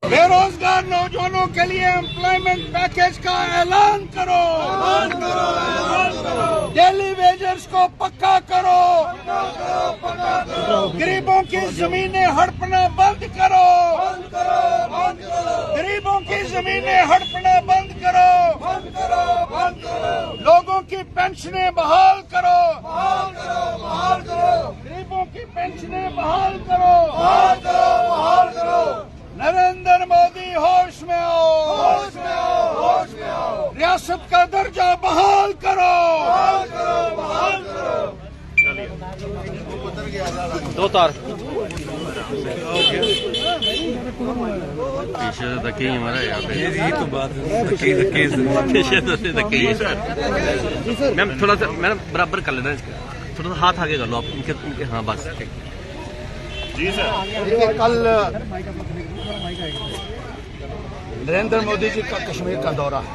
बेरोजगार नौजवानों के लिए एम्प्लॉयमेंट पैकेज का ऐलान करो, डेली वेजर्स को पक्का करो, गरीबों की जमीनें हड़पना बंद करो, गरीबों की जमीनें हड़पना बंद करो, लोगों की पेंशनें बहाल करो, गरीबों की पेंशनें बहाल करो, नरेंद्र मोदी होश में आओ, रियासत का दर्जा बहाल करो, दो तार पीछे से धक्के ही हमारा यहाँ पे ये तो बात है। पीछे से धक्के ही मैम थोड़ा सा मैम बराबर कर लेना इसका, थोड़ा सा हाथ आगे कर लो आप इनके हाँ बस ठीक। जी सर। देखिए कल नरेंद्र मोदी जी का कश्मीर का दौरा है।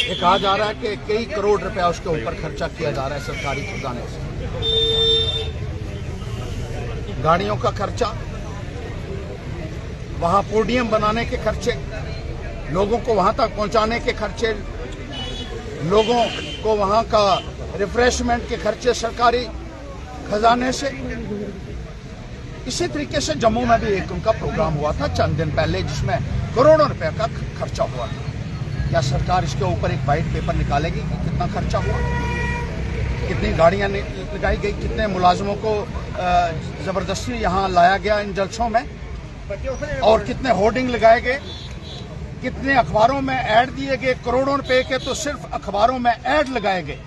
ये कहा जा रहा है कि कई करोड़ रुपया उसके ऊपर खर्चा किया जा रहा है सरकारी खजाने से। गाड़ियों का खर्चा, वहां पोडियम बनाने के खर्चे, लोगों को वहां तक पहुंचाने के खर्चे, लोगों को वहां का रिफ्रेशमेंट के खर्चे सरकारी खजाने से। इसी तरीके से जम्मू में भी एक उनका प्रोग्राम हुआ था चंद दिन पहले, जिसमें करोड़ों रुपए का खर्चा हुआ था। क्या सरकार इसके ऊपर एक वाइट पेपर निकालेगी कि कितना खर्चा हुआ, कितनी गाड़ियां लगाई गई, कितने मुलाजमों को जबरदस्ती यहां लाया गया इन जलसों में, और कितने होर्डिंग लगाए गए, कितने अखबारों में ऐड दिए गए। करोड़ों रुपए के तो सिर्फ अखबारों में ऐड लगाए गए।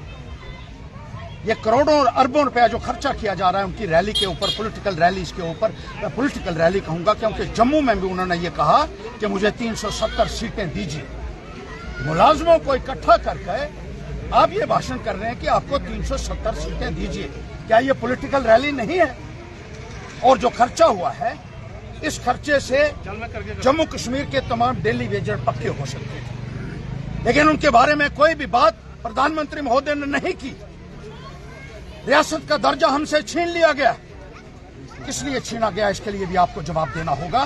ये करोड़ों और अरबों रुपया जो खर्चा किया जा रहा है उनकी रैली के ऊपर, पॉलिटिकल रैलीज के ऊपर। मैं पॉलिटिकल रैली कहूंगा क्योंकि जम्मू में भी उन्होंने ये कहा कि मुझे 370 सीटें दीजिए। मुलाजमों को इकट्ठा करके आप ये भाषण कर रहे हैं कि आपको 370 सीटें दीजिए। क्या ये पॉलिटिकल रैली नहीं है? और जो खर्चा हुआ है, इस खर्चे से जम्मू कश्मीर के तमाम डेली वेजर पक्के हो सकते थे, लेकिन उनके बारे में कोई भी बात प्रधानमंत्री महोदय ने नहीं की। रियासत का दर्जा हमसे छीन लिया गया। किस लिए छीना गया, इसके लिए भी आपको जवाब देना होगा,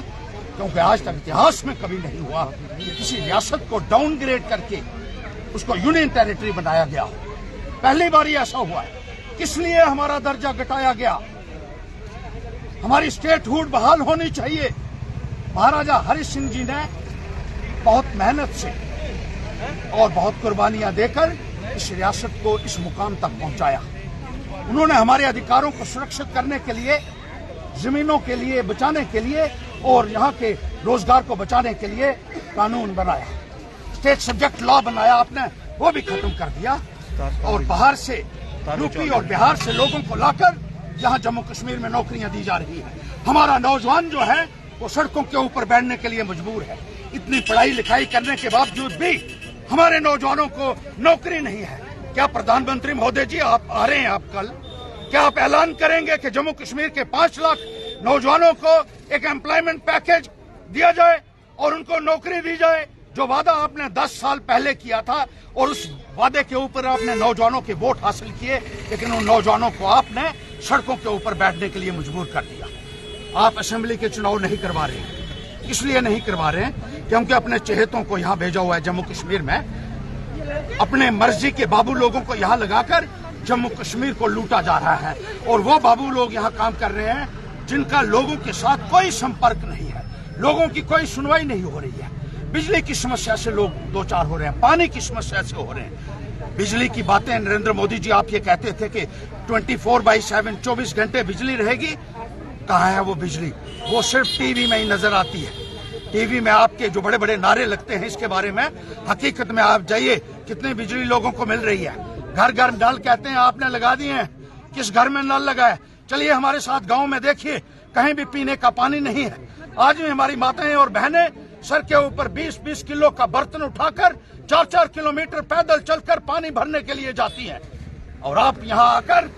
क्योंकि आज तक इतिहास में कभी नहीं हुआ कि किसी रियासत को डाउनग्रेड करके उसको यूनियन टेरिटरी बनाया गया। पहली बार ऐसा हुआ है। किस लिए हमारा दर्जा घटाया गया? हमारी स्टेटहुड बहाल होनी चाहिए। महाराजा हरि सिंह जी ने बहुत मेहनत से और बहुत कुर्बानियां देकर इस रियासत को इस मुकाम तक पहुंचाया। उन्होंने हमारे अधिकारों को सुरक्षित करने के लिए, जमीनों के लिए बचाने के लिए और यहाँ के रोजगार को बचाने के लिए कानून बनाया, स्टेट सब्जेक्ट लॉ बनाया आपने, वो भी खत्म कर दिया। और बाहर से, यूपी और बिहार से लोगों को लाकर यहाँ जम्मू कश्मीर में नौकरियां दी जा रही है। हमारा नौजवान जो है वो सड़कों के ऊपर बैठने के लिए मजबूर है। इतनी पढ़ाई लिखाई करने के बावजूद भी हमारे नौजवानों को नौकरी नहीं है। क्या प्रधानमंत्री महोदय जी आप आ रहे हैं, आप कल क्या आप ऐलान करेंगे कि जम्मू कश्मीर के 5 लाख नौजवानों को एक एम्प्लॉयमेंट पैकेज दिया जाए और उनको नौकरी दी जाए? जो वादा आपने 10 साल पहले किया था और उस वादे के ऊपर आपने नौजवानों के वोट हासिल किए, लेकिन उन नौजवानों को आपने सड़कों के ऊपर बैठने के लिए मजबूर कर दिया। आप असेंबली के चुनाव नहीं करवा रहे हैं। इसलिए नहीं करवा रहे हैं क्योंकि अपने चहेतों को यहाँ भेजा हुआ है जम्मू कश्मीर में, अपने मर्जी के बाबू लोगों को यहाँ लगाकर जम्मू कश्मीर को लूटा जा रहा है। और वो बाबू लोग यहाँ काम कर रहे हैं जिनका लोगों के साथ कोई संपर्क नहीं है, लोगों की कोई सुनवाई नहीं हो रही है। बिजली की समस्या से लोग दो चार हो रहे हैं, पानी की समस्या से हो रहे हैं। बिजली की बातें नरेंद्र मोदी जी आप ये कहते थे कि 24/7 24 घंटे बिजली रहेगी। कहाँ है वो बिजली? वो सिर्फ टीवी में ही नजर आती है। टीवी में आपके जो बड़े बड़े नारे लगते हैं इसके बारे में, हकीकत में आप जाइए कितनी बिजली लोगों को मिल रही है। घर घर नल कहते हैं आपने लगा दिए हैं, किस घर में नल लगा है? चलिए हमारे साथ गांव में देखिए, कहीं भी पीने का पानी नहीं है। आज भी हमारी माताएं और बहनें सर के ऊपर 20-20 किलो का बर्तन उठाकर 4-4 किलोमीटर पैदल चलकर पानी भरने के लिए जाती हैं। और आप यहाँ आकर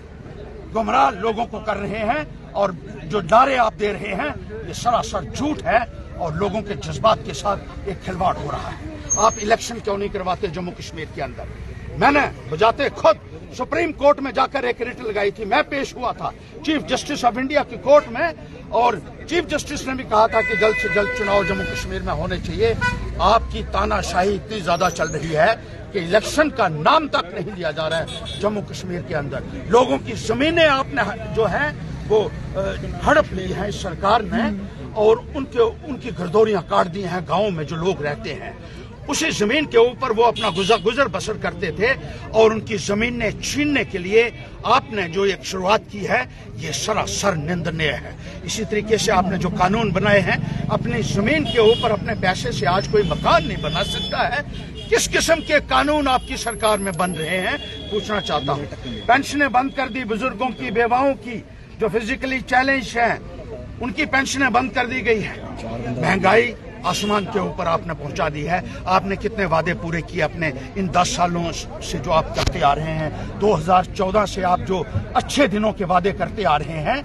गुमराह लोगों को कर रहे हैं, और जो नारे आप दे रहे हैं ये सरासर झूठ है और लोगों के जज्बात के साथ एक खिलवाड़ हो रहा है। आप इलेक्शन क्यों नहीं करवाते जम्मू कश्मीर के अंदर? मैंने बजाते खुद सुप्रीम कोर्ट में जाकर एक रिट लगाई थी, मैं पेश हुआ था चीफ जस्टिस ऑफ इंडिया की कोर्ट में, और चीफ जस्टिस ने भी कहा था कि जल्द से जल्द चुनाव जम्मू कश्मीर में होने चाहिए। आपकी तानाशाही इतनी ज्यादा चल रही है कि इलेक्शन का नाम तक नहीं लिया जा रहा है जम्मू कश्मीर के अंदर। लोगों की जमीनें आपने जो है वो हड़प ली है इस सरकार ने, और उनकी घरदौरियां काट दी हैं गाँव में जो लोग रहते हैं। उसी जमीन के ऊपर वो अपना गुजर बसर करते थे, और उनकी जमीनें छीनने के लिए आपने जो एक शुरुआत की है ये सरासर निंदनीय है। इसी तरीके से आपने जो कानून बनाए हैं, अपनी जमीन के ऊपर अपने पैसे से आज कोई मकान नहीं बना सकता है। किस किस्म के कानून आपकी सरकार में बन रहे हैं, पूछना चाहता हूँ। पेंशनें बंद कर दी बुजुर्गों की, बेवाओं की, जो फिजिकली चैलेंज हैं उनकी पेंशनें बंद कर दी गई है। महंगाई आसमान के ऊपर आपने पहुंचा दी है। आपने कितने वादे पूरे किए अपने इन 10 सालों से जो आप करते आ रहे हैं। 2014 से आप जो अच्छे दिनों के वादे करते आ रहे हैं,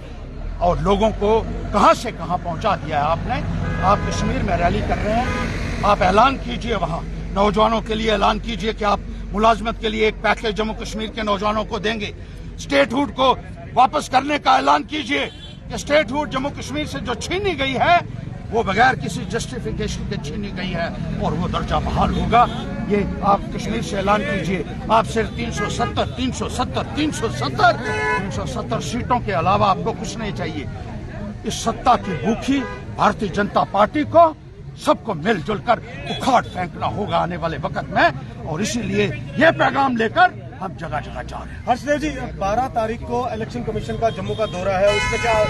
और लोगों को कहां से कहां पहुंचा दिया है आपने। आप कश्मीर में रैली कर रहे हैं, आप ऐलान कीजिए, वहां नौजवानों के लिए ऐलान कीजिए कि आप मुलाजमत के लिए एक पैकेज जम्मू कश्मीर के नौजवानों को देंगे। स्टेटहुड को वापस करने का ऐलान कीजिए कि स्टेटहुड जम्मू कश्मीर से जो छीनी गई है वो बगैर किसी जस्टिफिकेशन के छीनी गई है, और वो दर्जा बहाल होगा। ये आप कश्मीर से ऐलान कीजिए। आप सिर्फ 370 सीटों के अलावा आपको कुछ नहीं चाहिए। इस सत्ता की भूखी भारतीय जनता पार्टी को सबको मिलजुल कर उखाड़ फेंकना होगा आने वाले वक्त में, और इसीलिए ये पैगाम लेकर हम जगह जगह जा रहे हैं। हर्षदेव जी, 12 तारीख को इलेक्शन कमीशन का जम्मू का दौरा है, उसमें क्या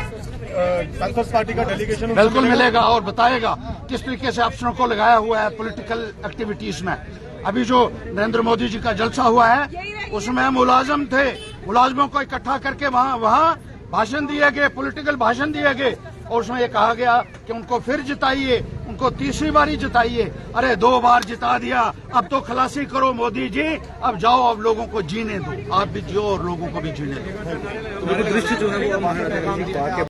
कांग्रेस पार्टी का डेलीगेशन बिल्कुल मिलेगा और बताएगा किस तरीके से अफसरों को लगाया हुआ है पॉलिटिकल एक्टिविटीज में। अभी जो नरेंद्र मोदी जी का जलसा हुआ है उसमें मुलाजिम थे, मुलाजिमों को इकट्ठा करके वहाँ भाषण दिए गए, पॉलिटिकल भाषण दिए गए, और उसमें ये कहा गया कि उनको फिर जिताइए, उनको तीसरी बारी जिताइए। अरे 2 बार जिता दिया, अब तो खलासी करो मोदी जी, अब जाओ, अब लोगों को जीने दो, आप भी जियो और लोगों को भी जीने दो। दृश्य जो है वो